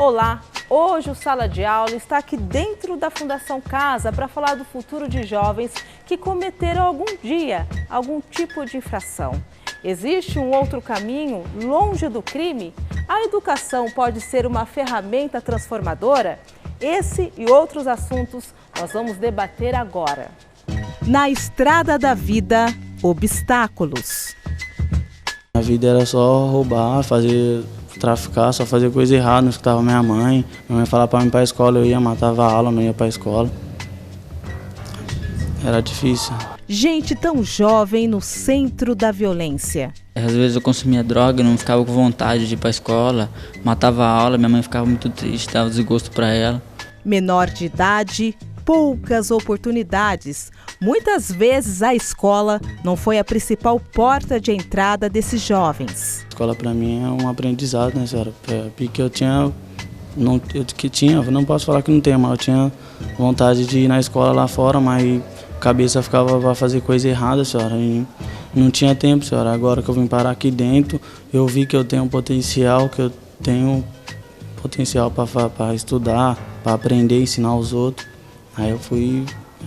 Olá! Hoje o Sala de Aula está aqui dentro da Fundação Casa para falar do futuro de jovens que cometeram algum dia algum tipo de infração. Existe um outro caminho longe do crime? A educação pode ser uma ferramenta transformadora? Esse e outros assuntos nós vamos debater agora. Na estrada da vida, obstáculos. A vida era só roubar, traficar, só fazer coisa errada, não escutava minha mãe. Minha mãe falava para mim ir para a escola, eu ia, matava a aula, não ia para a escola. Era difícil. Gente tão jovem no centro da violência. Às vezes eu consumia droga, não ficava com vontade de ir para a escola, matava a aula, minha mãe ficava muito triste, dava desgosto para ela. Menor de idade, poucas oportunidades. Muitas vezes a escola não foi a principal porta de entrada desses jovens. A escola para mim é um aprendizado, né, senhora? Porque não posso falar que não tenho, mas eu tinha vontade de ir na escola lá fora, mas a cabeça ficava para fazer coisa errada, senhora. E não tinha tempo, senhora. Agora que eu vim parar aqui dentro, eu vi que eu tenho potencial, para estudar, para aprender, ensinar os outros. Aí eu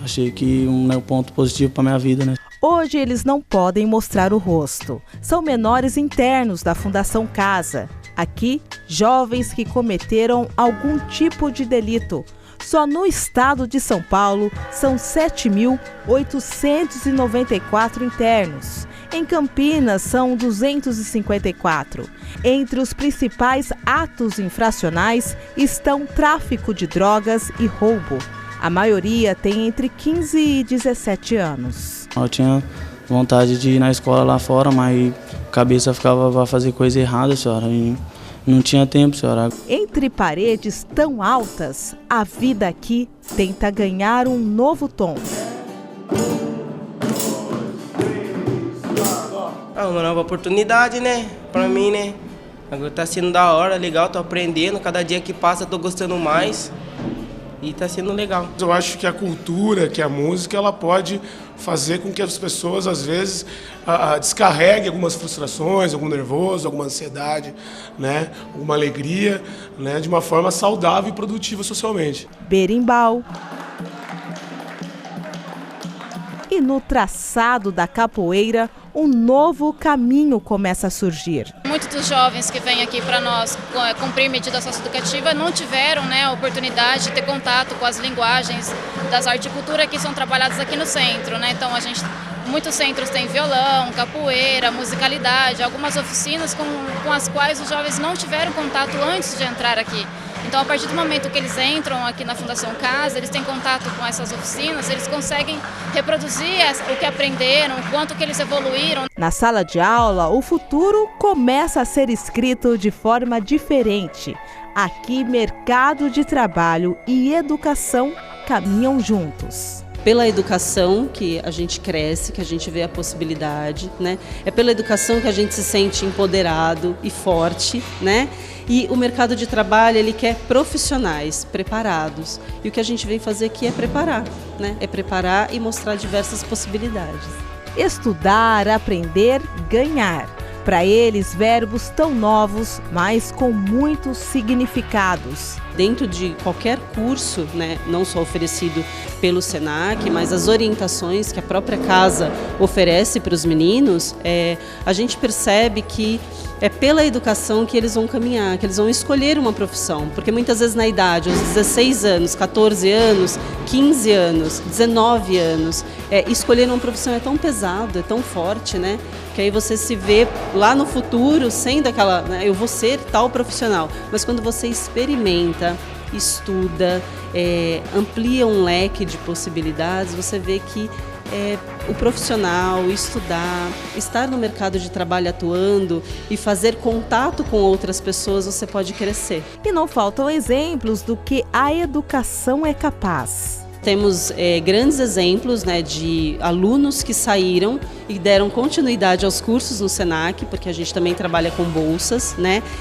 achei que um ponto positivo para minha vida, né? Hoje eles não podem mostrar o rosto. São menores internos da Fundação Casa. Aqui, jovens que cometeram algum tipo de delito. Só no estado de São Paulo são 7.894 internos. Em Campinas são 254. Entre os principais atos infracionais estão tráfico de drogas e roubo. A maioria tem entre 15 e 17 anos. Eu tinha vontade de ir na escola lá fora, mas a cabeça ficava para fazer coisa errada, senhora. E não tinha tempo, senhora. Entre paredes tão altas, a vida aqui tenta ganhar um novo tom. É uma nova oportunidade, né? Pra mim, né? Agora tá sendo da hora, legal, tô aprendendo. Cada dia que passa tô gostando mais. E tá sendo legal. Eu acho que a cultura, que a música, ela pode fazer com que as pessoas, às vezes, descarreguem algumas frustrações, algum nervoso, alguma ansiedade, né? Alguma alegria, né? De uma forma saudável e produtiva socialmente. Berimbau. E no traçado da capoeira, um novo caminho começa a surgir. Muitos dos jovens que vêm aqui para nós cumprir medida socioeducativa não tiveram, a oportunidade de ter contato com as linguagens das artes e cultura que são trabalhadas aqui no centro, Então muitos centros têm violão, capoeira, musicalidade, algumas oficinas com as quais os jovens não tiveram contato antes de entrar aqui. Então, a partir do momento que eles entram aqui na Fundação Casa, eles têm contato com essas oficinas, eles conseguem reproduzir o que aprenderam, o quanto que eles evoluíram. Na sala de aula, o futuro começa a ser escrito de forma diferente. Aqui, mercado de trabalho e educação caminham juntos. Pela educação que a gente cresce, que a gente vê a possibilidade, É pela educação que a gente se sente empoderado e forte, E o mercado de trabalho, ele quer profissionais preparados. E o que a gente vem fazer aqui é preparar, É preparar e mostrar diversas possibilidades. Estudar, aprender, ganhar. Para eles, verbos tão novos, mas com muitos significados. Dentro de qualquer curso, não só oferecido pelo SENAC, mas as orientações que a própria casa oferece para os meninos, a gente percebe que é pela educação que eles vão caminhar, que eles vão escolher uma profissão. Porque muitas vezes na idade, aos 16 anos, 14 anos, 15 anos, 19 anos, escolher uma profissão é tão pesado, é tão forte, que aí você se vê lá no futuro sendo aquela, eu vou ser tal profissional. Mas quando você experimenta, estuda, amplia um leque de possibilidades, você vê que o profissional, estudar, estar no mercado de trabalho atuando e fazer contato com outras pessoas, você pode crescer. E não faltam exemplos do que a educação é capaz. Temos grandes exemplos de alunos que saíram e deram continuidade aos cursos no SENAC, porque a gente também trabalha com bolsas,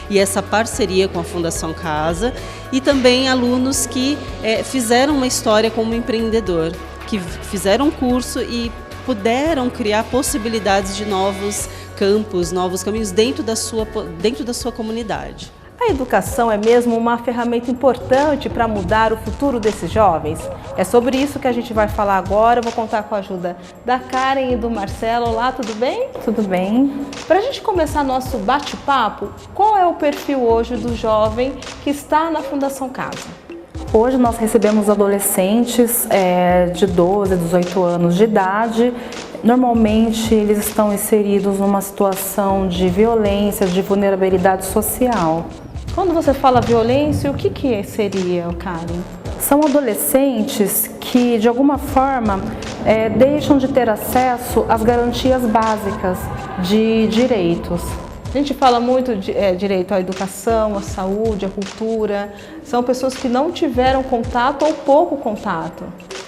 e essa parceria com a Fundação Casa, e também alunos que fizeram uma história como empreendedor, que fizeram um curso e puderam criar possibilidades de novos campos, novos caminhos dentro da sua comunidade. A educação é mesmo uma ferramenta importante para mudar o futuro desses jovens? É sobre isso que a gente vai falar agora. Eu vou contar com a ajuda da Karen e do Marcelo. Olá, tudo bem? Tudo bem. Para a gente começar nosso bate-papo, qual é o perfil hoje do jovem que está na Fundação Casa? Hoje nós recebemos adolescentes de 12 a 18 anos de idade. Normalmente eles estão inseridos numa situação de violência, de vulnerabilidade social. Quando você fala violência, o que seria, Karen? São adolescentes que, de alguma forma, deixam de ter acesso às garantias básicas de direitos. A gente fala muito de direito à educação, à saúde, à cultura. São pessoas que não tiveram contato ou pouco contato.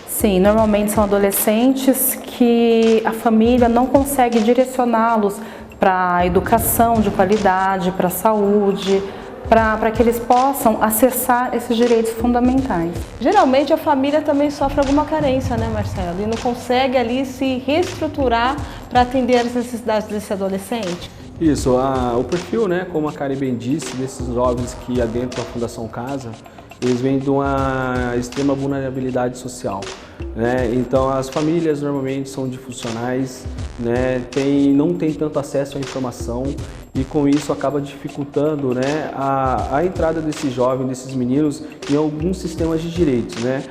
Sim, normalmente são adolescentes que a família não consegue direcioná-los para a educação de qualidade, para a saúde, para que eles possam acessar esses direitos fundamentais. Geralmente a família também sofre alguma carência, né, Marcelo? E não consegue ali se reestruturar para atender as necessidades desse adolescente. Isso, o perfil, né, como a Karen bem disse, desses jovens que adentram a Fundação Casa, eles vêm de uma extrema vulnerabilidade social, né? Então as famílias normalmente são disfuncionais, né? Não tem tanto acesso à informação e com isso acaba dificultando, né, a entrada desses jovens, desses meninos em alguns sistemas de direitos, né?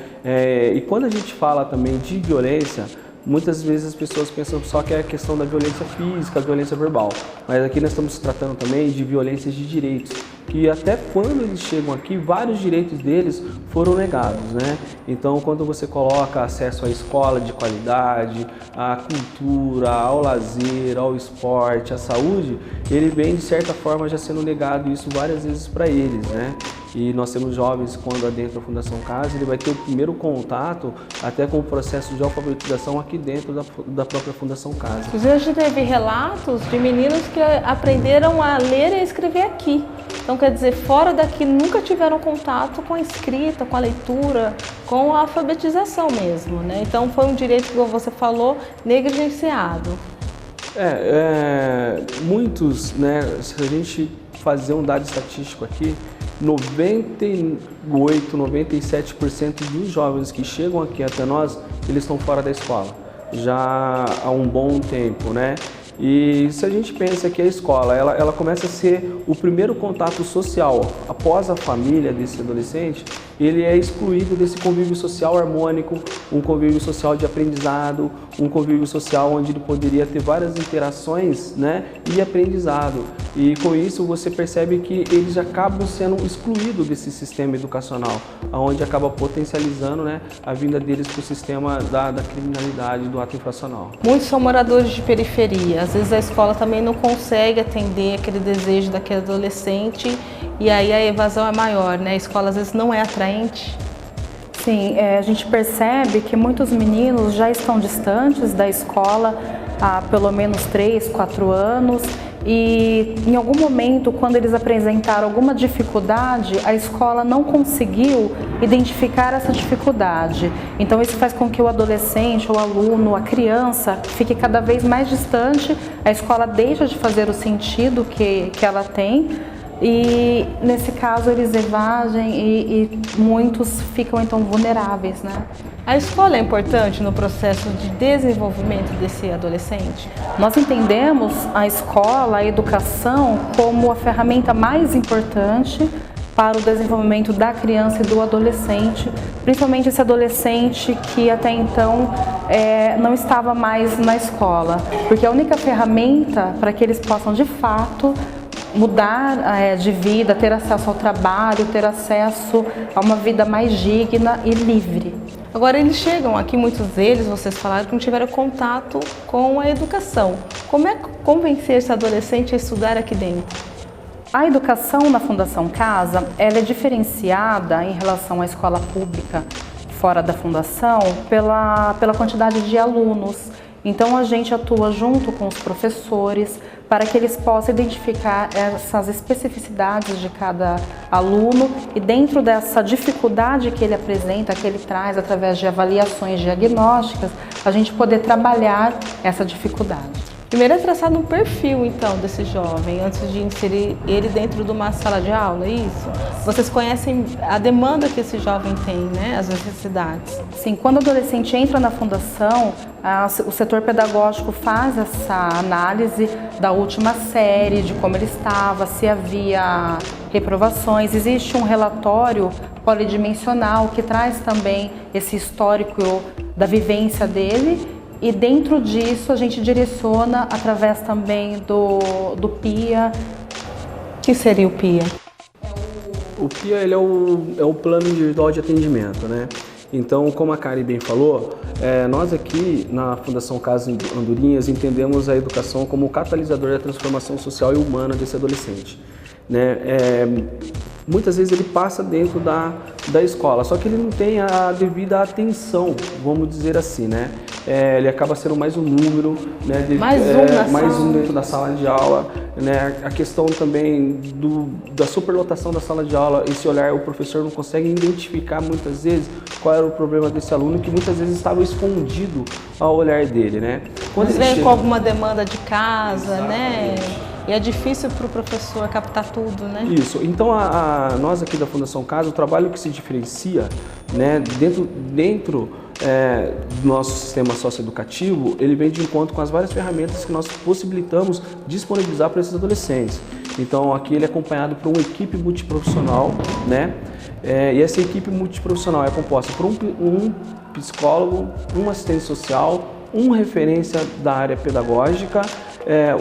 E quando a gente fala também de violência, muitas vezes as pessoas pensam só que é a questão da violência física, a violência verbal, mas aqui nós estamos tratando também de violências de direitos, que até quando eles chegam aqui, vários direitos deles foram negados, né? Então, quando você coloca acesso à escola de qualidade, à cultura, ao lazer, ao esporte, à saúde, ele vem, de certa forma, já sendo negado isso várias vezes para eles, né? E nós temos jovens, quando adentram a Fundação Casa, ele vai ter o primeiro contato até com o processo de alfabetização aqui dentro da própria Fundação Casa. Inclusive, a gente teve relatos de meninos que aprenderam a ler e escrever aqui. Então, quer dizer, fora daqui nunca tiveram contato com a escrita, com a leitura, com a alfabetização mesmo, né? Então, foi um direito, como você falou, negligenciado. Muitos, né, se a gente fazer um dado estatístico aqui, 98, 97% dos jovens que chegam aqui até nós, eles estão fora da escola, já há um bom tempo, né? E se a gente pensa que a escola, ela começa a ser o primeiro contato social após a família desse adolescente, ele é excluído desse convívio social harmônico, um convívio social de aprendizado, um convívio social onde ele poderia ter várias interações, né, e aprendizado. E com isso você percebe que eles acabam sendo excluídos desse sistema educacional, onde acaba potencializando, né, a vinda deles para o sistema da criminalidade, do ato infracional. Muitos são moradores de periferia, às vezes a escola também não consegue atender aquele desejo daquele adolescente e aí a evasão é maior, né? A escola às vezes não é atraente. Sim, a gente percebe que muitos meninos já estão distantes da escola há pelo menos 3, 4 anos e em algum momento, quando eles apresentaram alguma dificuldade, a escola não conseguiu identificar essa dificuldade. Então isso faz com que o adolescente, o aluno, a criança fique cada vez mais distante, a escola deixa de fazer o sentido que ela tem. E nesse caso eles evadem e muitos ficam então vulneráveis, né? A escola é importante no processo de desenvolvimento desse adolescente? Nós entendemos a escola, a educação como a ferramenta mais importante para o desenvolvimento da criança e do adolescente, principalmente esse adolescente que até então não estava mais na escola, porque a única ferramenta para que eles possam de fato mudar de vida, ter acesso ao trabalho, ter acesso a uma vida mais digna e livre. Agora eles chegam aqui, muitos deles, vocês falaram que não tiveram contato com a educação. Como é convencer esse adolescente a estudar aqui dentro? A educação na Fundação Casa, ela é diferenciada em relação à escola pública fora da Fundação pela quantidade de alunos. Então a gente atua junto com os professores para que eles possam identificar essas especificidades de cada aluno e dentro dessa dificuldade que ele apresenta, que ele traz através de avaliações diagnósticas, a gente poder trabalhar essa dificuldade. Primeiro é traçado um perfil, então, desse jovem, antes de inserir ele dentro de uma sala de aula, é isso? Vocês conhecem a demanda que esse jovem tem, né? As necessidades. Sim, quando o adolescente entra na fundação, o setor pedagógico faz essa análise da última série, de como ele estava, se havia reprovações. Existe um relatório polidimensional que traz também esse histórico da vivência dele. E dentro disso a gente direciona através também do PIA. O que seria o PIA? O PIA ele é o Plano Individual de Atendimento, né? Então, como a Kari bem falou, nós aqui na Fundação Casa Andorinhas entendemos a educação como o catalisador da transformação social e humana desse adolescente, né? Muitas vezes ele passa dentro da escola, só que ele não tem a devida atenção, vamos dizer assim, né? Ele acaba sendo mais um número, né? Mais um dentro da sala de aula, né? A questão também da superlotação da sala de aula, esse olhar, o professor não consegue identificar muitas vezes qual era o problema desse aluno, que muitas vezes estava escondido ao olhar dele, né? Quando ele vem com alguma demanda de casa, né? E é difícil para o professor captar tudo, né? Isso. Então, nós aqui da Fundação Casa, o trabalho que se diferencia, né, dentro do nosso sistema socioeducativo, ele vem de encontro com as várias ferramentas que nós possibilitamos disponibilizar para esses adolescentes. Então, aqui ele é acompanhado por uma equipe multiprofissional, né? E essa equipe multiprofissional é composta por um psicólogo, um assistente social, uma referência da área pedagógica,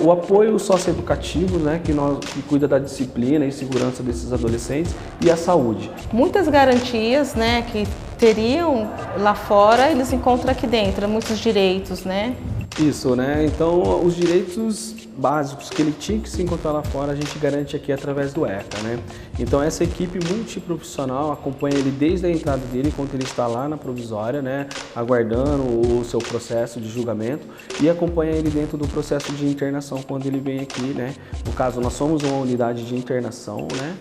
o apoio socioeducativo, né, que cuida da disciplina e segurança desses adolescentes, e a saúde. Muitas garantias, né, que teriam lá fora, eles encontram aqui dentro, muitos direitos, né? Isso, né? Então, os direitos básicos que ele tinha que se encontrar lá fora, a gente garante aqui através do ECA, né? Então, essa equipe multiprofissional acompanha ele desde a entrada dele, enquanto ele está lá na provisória, né? Aguardando o seu processo de julgamento, e acompanha ele dentro do processo de internação quando ele vem aqui, né? No caso, nós somos uma unidade de internação, né?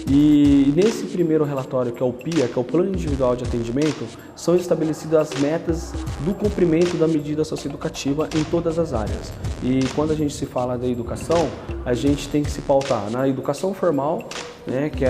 E nesse primeiro relatório, que é o PIA, que é o Plano Individual de Atendimento, são estabelecidas as metas do cumprimento da medida socioeducativa em todas as áreas. E quando a gente se fala da educação, a gente tem que se pautar na educação formal, né, que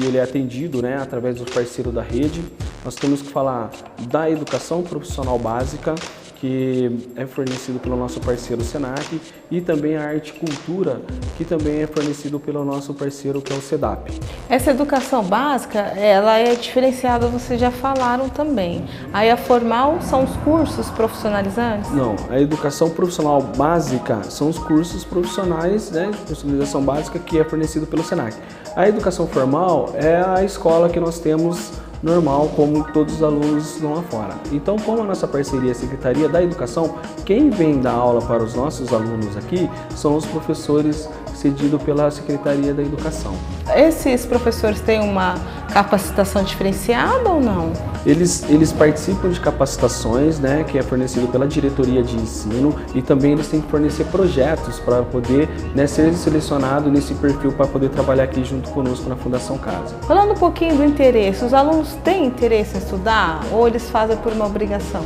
ele é atendido, né, através do parceiro da rede. Nós temos que falar da educação profissional básica, que é fornecido pelo nosso parceiro Senac, e também a arte e cultura, que também é fornecido pelo nosso parceiro, que é o SEDAP. Essa educação básica, ela é diferenciada, vocês já falaram também. Aí a formal são os cursos profissionalizantes? Não, a educação profissional básica são os cursos profissionais, né, de profissionalização básica, que é fornecido pelo Senac. A educação formal é a escola que nós temos normal, como todos os alunos estão lá fora. Então, como a nossa parceria é a Secretaria da Educação, quem vem dar aula para os nossos alunos aqui são os professores cedidos pela Secretaria da Educação. Esses professores têm uma capacitação diferenciada ou não? Eles participam de capacitações, né, que é fornecido pela diretoria de ensino, e também eles têm que fornecer projetos para poder, né, ser selecionado nesse perfil para poder trabalhar aqui junto conosco na Fundação Casa. Falando um pouquinho do interesse, os alunos têm interesse em estudar ou eles fazem por uma obrigação?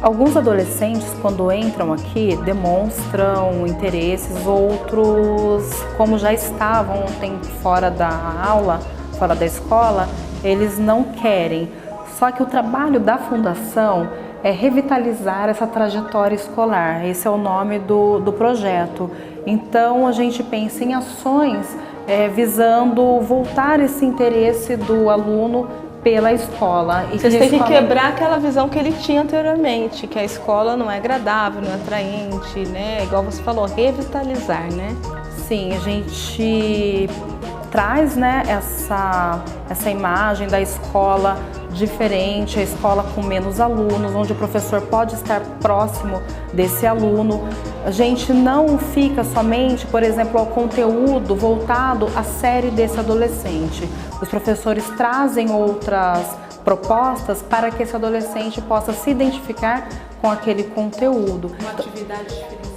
Alguns adolescentes, quando entram aqui, demonstram interesses, outros, como já estavam um tempo fora da aula, fora da escola, eles não querem. Só que o trabalho da Fundação é revitalizar essa trajetória escolar. Esse é o nome do projeto. Então, a gente pensa em ações visando voltar esse interesse do aluno pela escola. E vocês têm que quebrar aquela visão que ele tinha anteriormente, que a escola não é agradável, não é atraente, né? Igual você falou, revitalizar, né? Sim, a gente traz, né, essa imagem da escola diferente, a escola com menos alunos, onde o professor pode estar próximo desse aluno. A gente não fica somente, por exemplo, ao conteúdo voltado à série desse adolescente. Os professores trazem outras propostas para que esse adolescente possa se identificar com aquele conteúdo. Uma atividade diferenciada?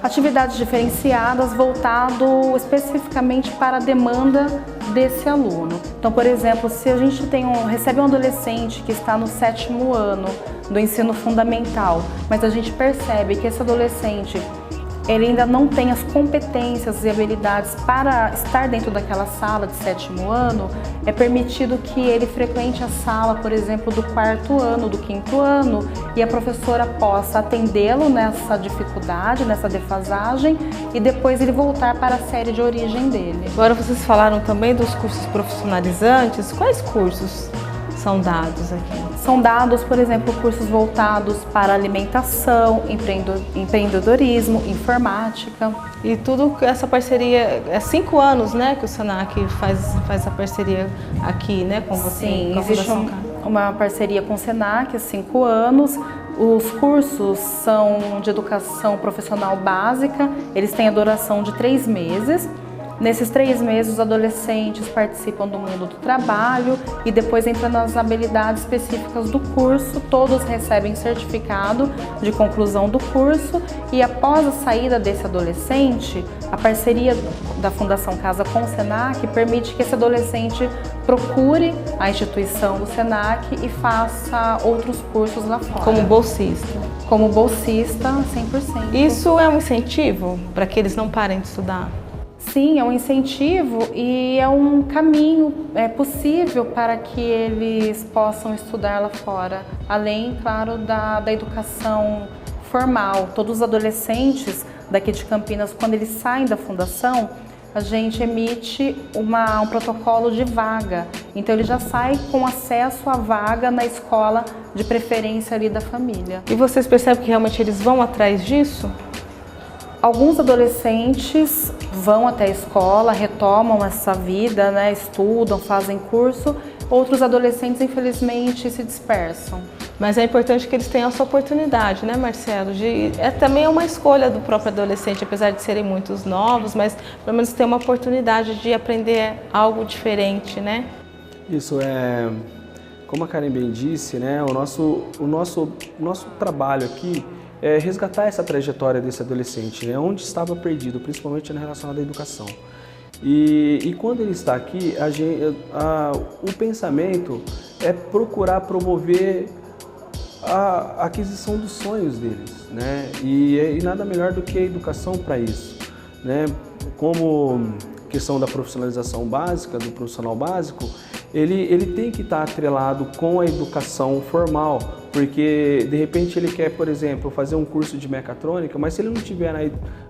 Atividades diferenciadas voltado especificamente para a demanda desse aluno. Então, por exemplo, se a gente recebe um adolescente que está no 7º ano do ensino fundamental, mas a gente percebe que esse adolescente ele ainda não tem as competências e habilidades para estar dentro daquela sala de 7º ano, é permitido que ele frequente a sala, por exemplo, do 4º ano, do 5º ano, e a professora possa atendê-lo nessa dificuldade, nessa defasagem, e depois ele voltar para a série de origem dele. Agora vocês falaram também dos cursos profissionalizantes. Quais cursos são dados aqui? São dados, por exemplo, cursos voltados para alimentação, empreendedorismo, informática. E tudo essa parceria, é 5 anos, né, que o Senac faz a parceria aqui, né, com você? Sim, com a existe Fundação uma parceria com o Senac há 5 anos. Os cursos são de educação profissional básica, eles têm a duração de 3 meses. Nesses 3 meses, os adolescentes participam do mundo do trabalho e depois entram nas habilidades específicas do curso. Todos recebem certificado de conclusão do curso e após a saída desse adolescente, a parceria da Fundação Casa com o Senac permite que esse adolescente procure a instituição do Senac e faça outros cursos lá fora. Como bolsista? Como bolsista, 100%. Isso é um incentivo para que eles não parem de estudar? Sim, é um incentivo e é um caminho possível para que eles possam estudar lá fora, além, claro, da educação formal. Todos os adolescentes daqui de Campinas, quando eles saem da fundação, a gente emite um protocolo de vaga. Então ele já sai com acesso à vaga na escola de preferência ali da família. E vocês percebem que realmente eles vão atrás disso? Alguns adolescentes vão até a escola, retomam essa vida, né, estudam, fazem curso. Outros adolescentes, infelizmente, se dispersam. Mas é importante que eles tenham essa oportunidade, né, Marcelo? Também é uma escolha do próprio adolescente, apesar de serem muitos novos, mas pelo menos ter uma oportunidade de aprender algo diferente, né? Isso é, como a Karen bem disse, né, o nosso trabalho aqui é resgatar essa trajetória desse adolescente, né, onde estava perdido, principalmente na relação à educação. E quando ele está aqui, o pensamento é procurar promover a aquisição dos sonhos deles, né? E nada melhor do que a educação para isso, né? Como questão da profissionalização básica, do profissional básico, ele tem que estar atrelado com a educação formal, porque de repente ele quer, por exemplo, fazer um curso de mecatrônica, mas se ele não tiver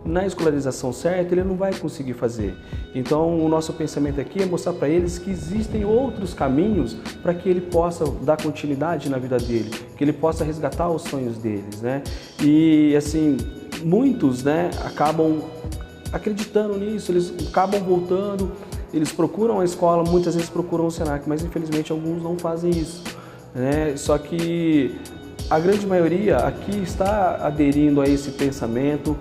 na escolarização certa, ele não vai conseguir fazer. Então o nosso pensamento aqui é mostrar para eles que existem outros caminhos para que ele possa dar continuidade na vida dele, que ele possa resgatar os sonhos deles, né? E assim, muitos, né, acabam acreditando nisso, eles acabam voltando, eles procuram a escola, muitas vezes procuram o Senac, mas infelizmente alguns não fazem isso, né? Só que a grande maioria aqui está aderindo a esse pensamento,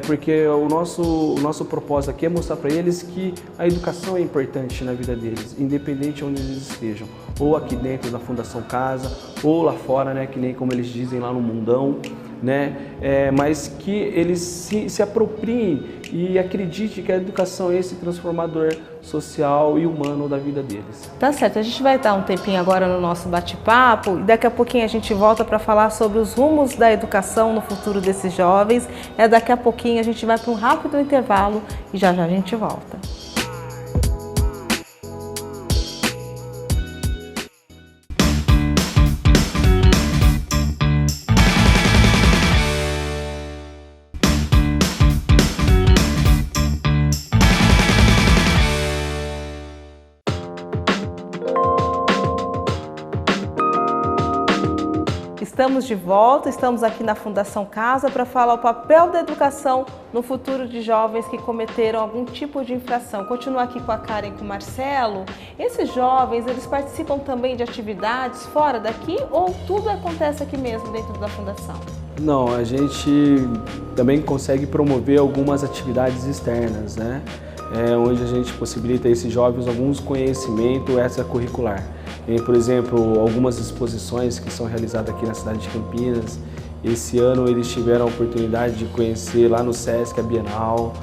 porque o nosso propósito aqui é mostrar para eles que a educação é importante na vida deles, independente de onde eles estejam, ou aqui dentro da Fundação Casa, ou lá fora, né, que nem como eles dizem lá no mundão, né? Mas que eles se apropriem e acreditem que a educação é esse transformador social e humano da vida deles. Tá certo, a gente vai dar um tempinho agora no nosso bate-papo e daqui a pouquinho a gente volta para falar sobre os rumos da educação no futuro desses jovens. Daqui a pouquinho a gente vai para um rápido intervalo e já já a gente volta. Estamos de volta, estamos aqui na Fundação Casa para falar o papel da educação no futuro de jovens que cometeram algum tipo de infração. Continuar aqui com a Karen e com o Marcelo. Esses jovens, eles participam também de atividades fora daqui ou tudo acontece aqui mesmo dentro da Fundação? Não, a gente também consegue promover algumas atividades externas, né? Onde a gente possibilita a esses jovens alguns conhecimentos extracurricular. Por exemplo, algumas exposições que são realizadas aqui na cidade de Campinas. Esse ano eles tiveram a oportunidade de conhecer lá no Sesc a Bienal,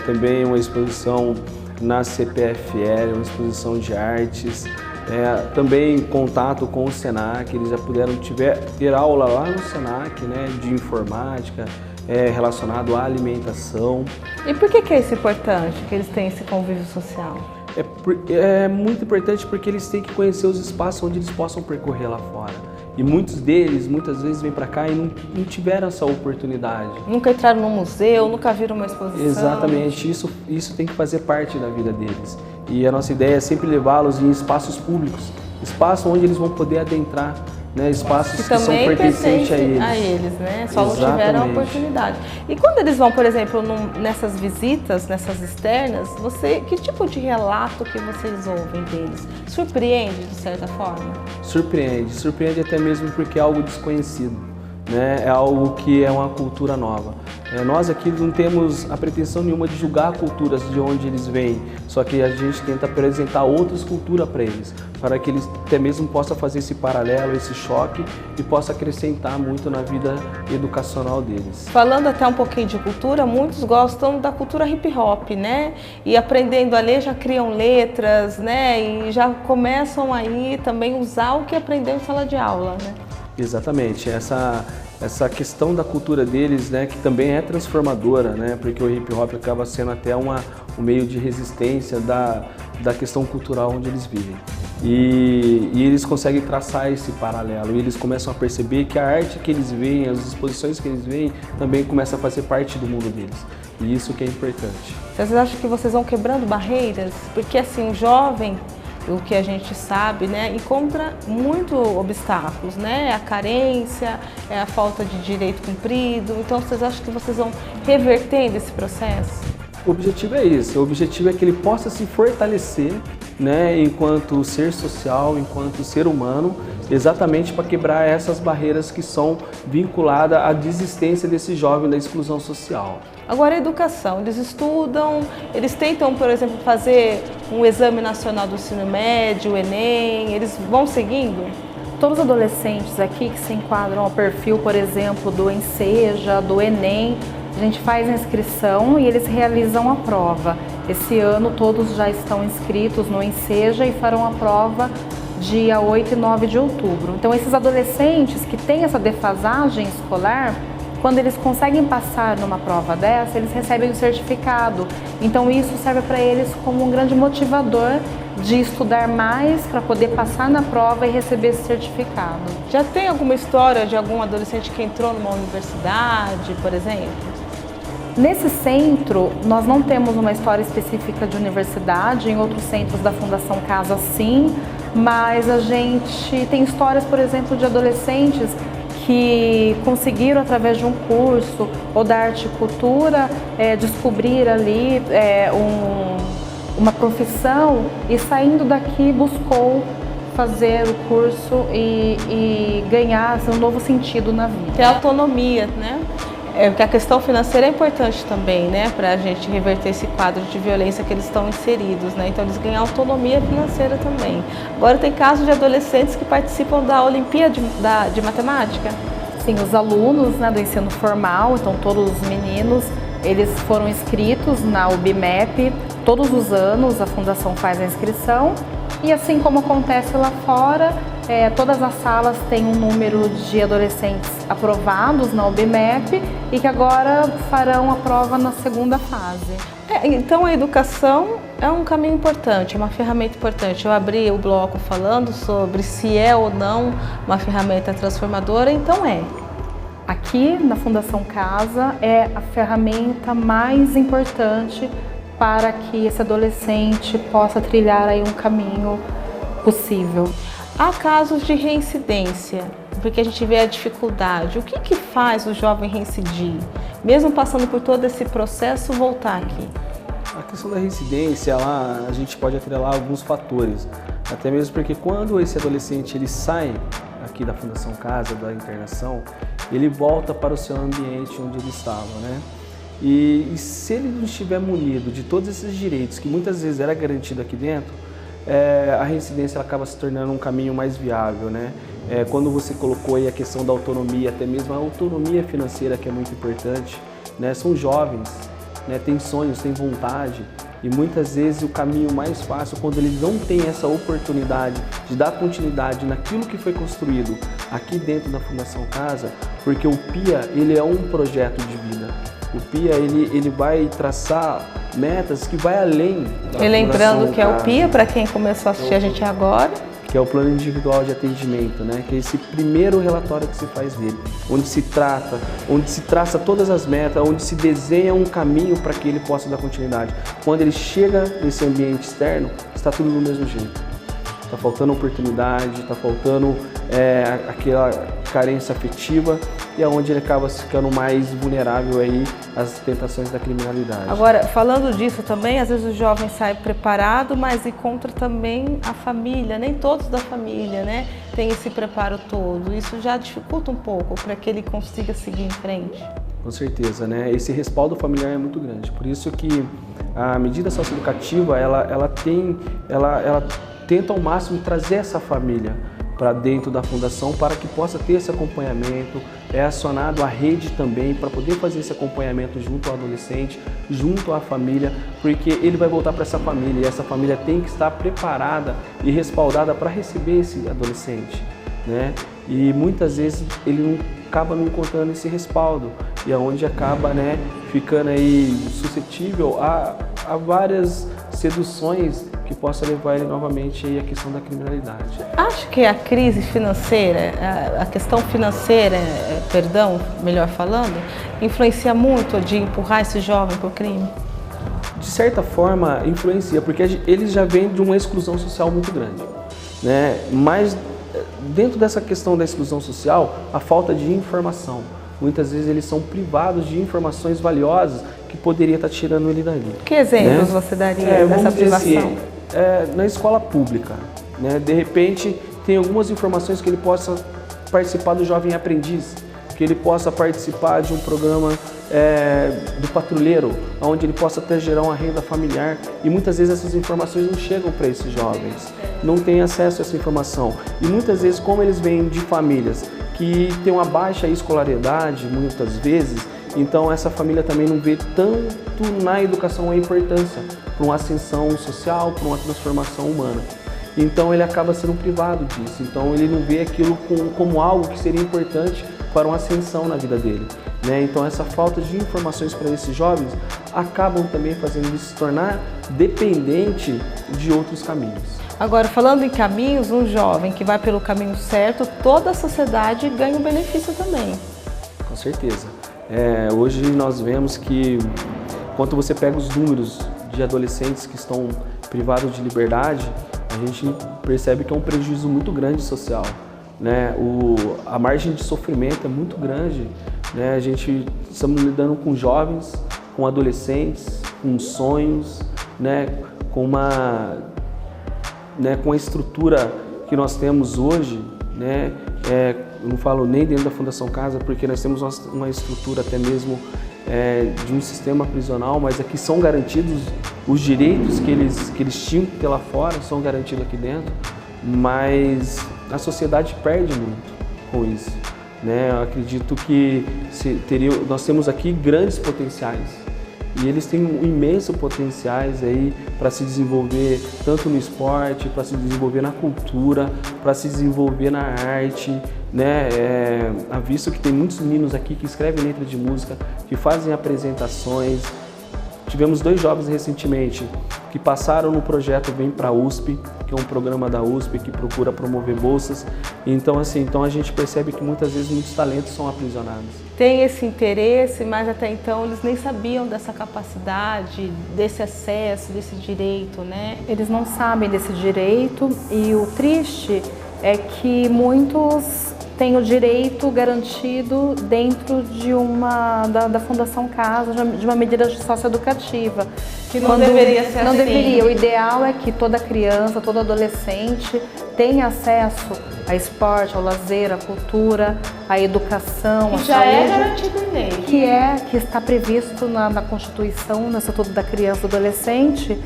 também uma exposição na CPFL, uma exposição de artes. Também contato com o Senac, eles já puderam ter aula lá no Senac, né, de informática, relacionado à alimentação. E por que é isso importante, que eles tenham esse convívio social? É muito importante porque eles têm que conhecer os espaços onde eles possam percorrer lá fora. E muitos deles, muitas vezes, vêm para cá e não tiveram essa oportunidade. Nunca entraram num museu, nunca viram uma exposição. Exatamente, isso tem que fazer parte da vida deles. E a nossa ideia é sempre levá-los em espaços públicos, espaços onde eles vão poder adentrar, né, espaços que são pertencentes a eles. Né? Só não tiveram a oportunidade. E quando eles vão, por exemplo, nessas visitas, nessas externas, que tipo de relato que vocês ouvem deles? Surpreende, de certa forma? Surpreende até mesmo porque é algo desconhecido, né? É algo que é uma cultura nova. Nós aqui não temos a pretensão nenhuma de julgar culturas de onde eles vêm, só que a gente tenta apresentar outras culturas para eles, para que eles até mesmo possam fazer esse paralelo, esse choque e possa acrescentar muito na vida educacional deles. Falando até um pouquinho de cultura, muitos gostam da cultura hip hop, né? E aprendendo a ler já criam letras, né? E já começam aí também usar o que aprendeu em sala de aula, né? Exatamente, essa questão da cultura deles, né, que também é transformadora, né, porque o hip hop acaba sendo até um meio de resistência da questão cultural onde eles vivem. E eles conseguem traçar esse paralelo, e eles começam a perceber que a arte que eles veem, as exposições que eles veem, também começa a fazer parte do mundo deles. E isso que é importante. Vocês acham que vocês vão quebrando barreiras? Porque assim, o jovem, o que a gente sabe, né, encontra muito obstáculos, né? A carência, a falta de direito cumprido. Então, vocês acham que vocês vão revertendo esse processo? O objetivo é esse. O objetivo é que ele possa se fortalecer, né, enquanto ser social, enquanto ser humano, exatamente para quebrar essas barreiras que são vinculadas à desistência desse jovem da exclusão social. Agora, a educação, eles estudam, eles tentam, por exemplo, fazer um exame nacional do ensino médio, o Enem, eles vão seguindo? Todos os adolescentes aqui que se enquadram ao perfil, por exemplo, do Enseja, do Enem, a gente faz a inscrição e eles realizam a prova. Esse ano todos já estão inscritos no Enseja e farão a prova dia 8 e 9 de outubro. Então, esses adolescentes que têm essa defasagem escolar, quando eles conseguem passar numa prova dessa, eles recebem o certificado. Então isso serve para eles como um grande motivador de estudar mais para poder passar na prova e receber esse certificado. Já tem alguma história de algum adolescente que entrou numa universidade, por exemplo? Nesse centro, nós não temos uma história específica de universidade, em outros centros da Fundação Casa sim, mas a gente tem histórias, por exemplo, de adolescentes que conseguiram, através de um curso ou da arte e cultura, descobrir ali uma profissão e saindo daqui buscou fazer o curso e ganhar um novo sentido na vida. Ter autonomia, né? Porque a questão financeira é importante também, né? Para a gente reverter esse quadro de violência que eles estão inseridos, né? Então eles ganham autonomia financeira também. Agora tem casos de adolescentes que participam da Olimpíada de Matemática. Sim, os alunos, né, do ensino formal, então todos os meninos, eles foram inscritos na UBMEP. Todos os anos a Fundação faz a inscrição e assim como acontece lá fora, todas as salas têm um número de adolescentes aprovados na UBMEP e que agora farão a prova na segunda fase. Então a educação é um caminho importante, é uma ferramenta importante. Eu abri o bloco falando sobre se é ou não uma ferramenta transformadora, então é. Aqui na Fundação Casa é a ferramenta mais importante para que esse adolescente possa trilhar aí um caminho possível. Há casos de reincidência, porque a gente vê a dificuldade. O que faz o jovem reincidir? Mesmo passando por todo esse processo, voltar aqui? A questão da reincidência, a gente pode atrelar alguns fatores. Até mesmo porque quando esse adolescente ele sai aqui da Fundação Casa, da internação, ele volta para o seu ambiente onde ele estava, né? E se ele não estiver munido de todos esses direitos que muitas vezes era garantido aqui dentro, a reincidência acaba se tornando um caminho mais viável, né? Quando você colocou aí a questão da autonomia, até mesmo a autonomia financeira que é muito importante, né? São jovens, né? Têm sonhos, têm vontade, E muitas vezes o caminho mais fácil, quando eles não têm essa oportunidade de dar continuidade naquilo que foi construído aqui dentro da Fundação Casa, porque o PIA, ele é um projeto de vida. O PIA, ele vai traçar metas que vai além da E lembrando que é o Casa, PIA, para quem começou a assistir a gente agora, que é o Plano Individual de Atendimento, né? Que é esse primeiro relatório que se faz dele, onde se traça todas as metas, onde se desenha um caminho para que ele possa dar continuidade. Quando ele chega nesse ambiente externo, está tudo do mesmo jeito. Está faltando oportunidade, está faltando aquela carência afetiva, e é onde ele acaba ficando mais vulnerável aí às tentações da criminalidade. agora, falando disso também, às vezes o jovem sai preparado, mas encontra também a família, nem todos da família, né, tem esse preparo todo. Isso já dificulta um pouco para que ele consiga seguir em frente. Com certeza, né? Esse respaldo familiar é muito grande. Por isso que a medida socioeducativa, ela tenta ao máximo trazer essa família para dentro da fundação para que possa ter esse acompanhamento. É acionado a rede também para poder fazer esse acompanhamento junto ao adolescente, junto à família, porque ele vai voltar para essa família e essa família tem que estar preparada e respaldada para receber esse adolescente, né? E muitas vezes ele acaba não encontrando esse respaldo e é onde acaba, né, ficando aí suscetível a várias seduções que possa levar ele novamente aí à questão da criminalidade. Acho que a crise financeira, a questão financeira, melhor falando, influencia muito de empurrar esse jovem para o crime? De certa forma, influencia, porque eles já vêm de uma exclusão social muito grande, né? Mas dentro dessa questão da exclusão social, a falta de informação. Muitas vezes eles são privados de informações valiosas que poderia estar tirando ele dali. Que exemplos, né? você daria dessa privação? Assim, na escola pública, né? De repente tem algumas informações que ele possa participar do Jovem Aprendiz, que ele possa participar de um programa do patrulheiro, onde ele possa até gerar uma renda familiar, e muitas vezes essas informações não chegam para esses jovens, não têm acesso a essa informação. E muitas vezes, como eles vêm de famílias que têm uma baixa escolaridade, muitas vezes, então essa família também não vê tanto na educação a importância para uma ascensão social, para uma transformação humana. Então ele acaba sendo privado disso, então ele não vê aquilo como algo que seria importante para uma ascensão na vida dele, né? Então essa falta de informações para esses jovens acabam também fazendo ele se tornar dependente de outros caminhos. Agora, falando em caminhos, um jovem que vai pelo caminho certo, toda a sociedade ganha um benefício também. Com certeza. Hoje nós vemos que, quando você pega os números de adolescentes que estão privados de liberdade, a gente percebe que é um prejuízo muito grande social, né? A margem de sofrimento é muito grande, né? A gente estamos lidando com jovens, com adolescentes, com sonhos, né? Com a estrutura que nós temos hoje, né? Eu não falo nem dentro da Fundação Casa, porque nós temos uma estrutura até mesmo de um sistema prisional, mas aqui são garantidos os direitos que eles tinham que ter lá fora, são garantidos aqui dentro, mas a sociedade perde muito com isso, né? Eu acredito que nós temos aqui grandes potenciais, e eles têm imensos potenciais aí para se desenvolver tanto no esporte, para se desenvolver na cultura, para se desenvolver na arte, né? Visto que tem muitos meninos aqui que escrevem letras de música, que fazem apresentações. Tivemos 2 jovens recentemente que passaram no projeto Vem Pra USP, que é um programa da USP que procura promover bolsas. Então, assim, a gente percebe que muitas vezes muitos talentos são aprisionados. Tem esse interesse, mas até então eles nem sabiam dessa capacidade, desse acesso, desse direito, né? Eles não sabem desse direito, e o triste é que muitos têm o direito garantido dentro da Fundação Casa, de uma medida socioeducativa. Que não deveria ser assim. Não deveria. O ideal é que toda criança, todo adolescente tenha acesso a esporte, ao lazer, à cultura, à educação, à saúde. Já é garantido em lei. Que está previsto na Constituição, no Estatuto da Criança e do Adolescente,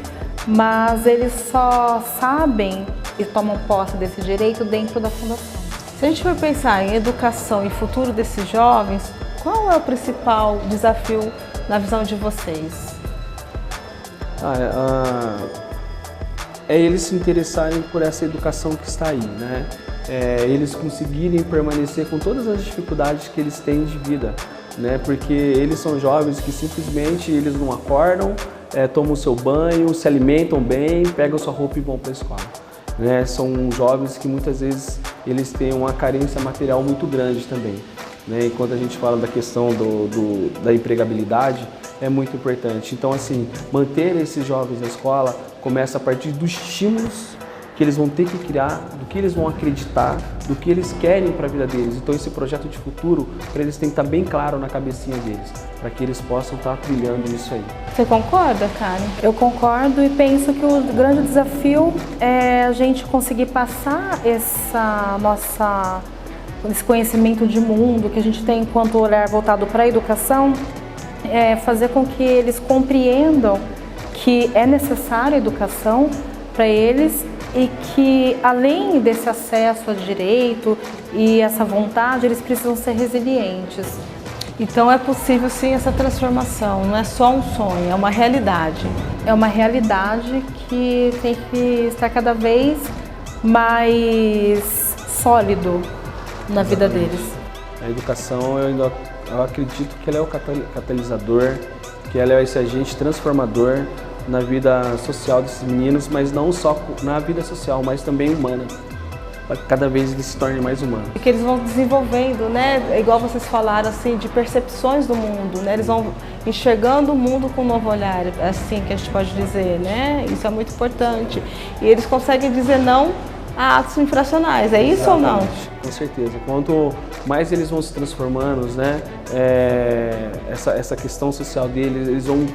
mas eles só sabem e tomam posse desse direito dentro da Fundação. Se a gente for pensar em educação e futuro desses jovens, qual é o principal desafio na visão de vocês? É eles se interessarem por essa educação que está aí, né? Eles conseguirem permanecer com todas as dificuldades que eles têm de vida, né? Porque eles são jovens que simplesmente eles não acordam, tomam o seu banho, se alimentam bem, pegam sua roupa e vão para a escola, né? São jovens que muitas vezes eles têm uma carência material muito grande também, né? E quando a gente fala da questão da empregabilidade, é muito importante. Então, assim, manter esses jovens na escola começa a partir dos estímulos que eles vão ter que criar, do que eles vão acreditar, do que eles querem para a vida deles. Então, esse projeto de futuro, para eles tem que estar bem claro na cabecinha deles, para que eles possam estar trilhando isso aí. Você concorda, Karen? Eu concordo e penso que o grande desafio é a gente conseguir passar esse conhecimento de mundo que a gente tem enquanto olhar voltado para a educação, fazer com que eles compreendam que é necessária a educação para eles e que, além desse acesso a direito e essa vontade, eles precisam ser resilientes. Então é possível sim essa transformação, não é só um sonho, é uma realidade. É uma realidade que tem que estar cada vez mais sólido na vida deles. A educação, eu acredito que ela é o catalisador, que ela é esse agente transformador na vida social desses meninos, mas não só na vida social, mas também humana. Para que cada vez eles se tornem mais humanos. E que eles vão desenvolvendo, né? Igual vocês falaram, assim, de percepções do mundo, né? Eles vão enxergando o mundo com um novo olhar, assim que a gente pode dizer, né? Isso é muito importante. E eles conseguem dizer não a atos infracionais, é isso? Exatamente. Ou não? Com certeza. Quanto mais eles vão se transformando, né? Essa questão social deles, eles vão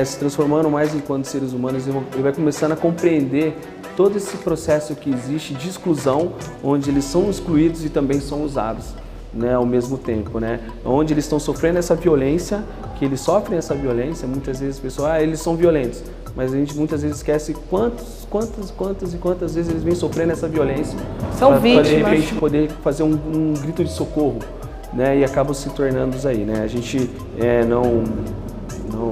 se transformando mais enquanto seres humanos, ele vai começando a compreender todo esse processo que existe de exclusão, onde eles são excluídos e também são usados, né, ao mesmo tempo, né? Onde eles estão sofrendo essa violência, que eles sofrem essa violência, muitas vezes as pessoas, eles são violentos, mas a gente muitas vezes esquece quantas vezes eles vêm sofrendo essa violência. São vítimas. Para de repente poder fazer um grito de socorro, né, e acabam se tornando aí, né? A gente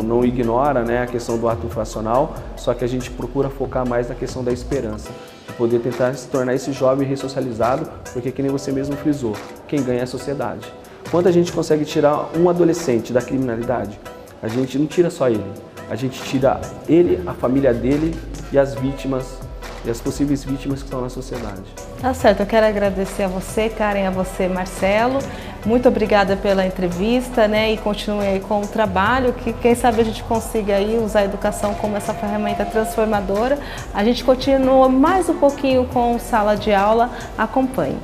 não ignora, né, a questão do ato infracional, só que a gente procura focar mais na questão da esperança, de poder tentar se tornar esse jovem ressocializado, porque que nem você mesmo frisou, quem ganha é a sociedade. Quando a gente consegue tirar um adolescente da criminalidade, a gente não tira só ele, a gente tira ele, a família dele e as vítimas, e as possíveis vítimas que estão na sociedade. Tá certo, eu quero agradecer a você, Karen, a você, Marcelo. Muito obrigada pela entrevista, né? E continue aí com o trabalho, que quem sabe a gente consiga aí usar a educação como essa ferramenta transformadora. A gente continua mais um pouquinho com Sala de Aula. Acompanhe.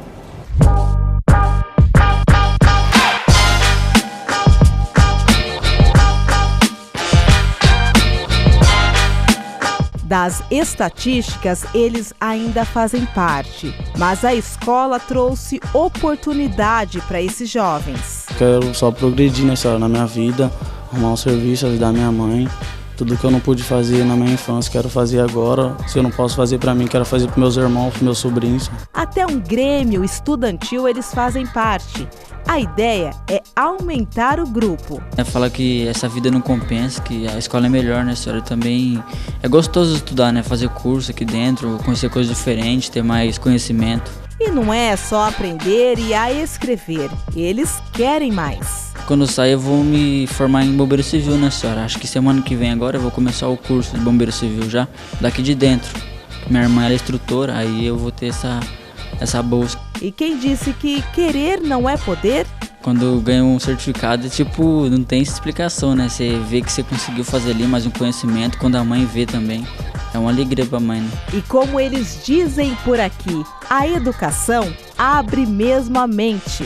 Das estatísticas, eles ainda fazem parte, mas a escola trouxe oportunidade para esses jovens. Quero só progredir na minha vida, arrumar um serviço, ajudar minha mãe. Tudo que eu não pude fazer na minha infância, quero fazer agora. Se eu não posso fazer para mim, quero fazer para meus irmãos, para meus sobrinhos. Até um grêmio estudantil eles fazem parte. A ideia é aumentar o grupo. Falar que essa vida não compensa, que a escola é melhor, né, senhora? Também é gostoso estudar, né? Fazer curso aqui dentro, conhecer coisas diferentes, ter mais conhecimento. E não é só aprender e a escrever, eles querem mais. Quando eu sair eu vou me formar em bombeiro civil, né, senhora? Acho que semana que vem agora eu vou começar o curso de bombeiro civil já, daqui de dentro. Minha irmã ela é instrutora, aí eu vou ter essa bolsa. E quem disse que querer não é poder? Quando eu ganho um certificado, tipo, não tem explicação, né? Você vê que você conseguiu fazer ali mais um conhecimento, quando a mãe vê também. É uma alegria pra mãe, né? E como eles dizem por aqui, a educação abre mesmo a mente.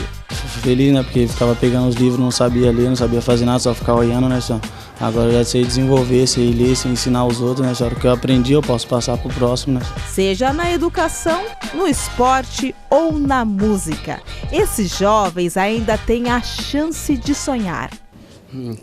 Feliz, né? Porque ficava pegando os livros, não sabia ler, não sabia fazer nada, só ficava olhando, né, senhora? Agora já sei desenvolver, sei ler, sei ensinar os outros, né, senhora? O que eu aprendi eu posso passar pro próximo, né? Seja na educação, no esporte ou na música, esses jovens ainda têm a chance de sonhar.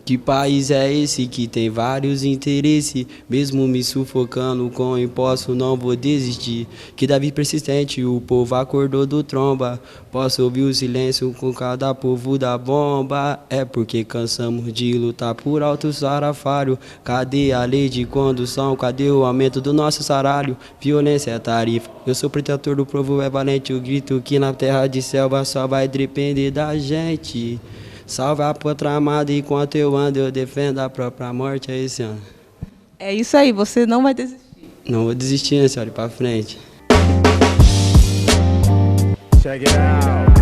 Que país é esse que tem vários interesses? Mesmo me sufocando com imposto, não vou desistir. Que Davi persistente, o povo acordou do tromba. Posso ouvir o silêncio com cada povo da bomba. É porque cansamos de lutar por alto sarafário. Cadê a lei de condução? Cadê o aumento do nosso salário? Violência é tarifa. Eu sou protetor do povo, é valente o grito que na terra de selva só vai depender da gente. Salve a pátria amada, enquanto eu ando, eu defendo a própria morte, é esse ano. É isso aí, você não vai desistir. Não vou desistir, né, senhora? Ir pra frente. Check it out.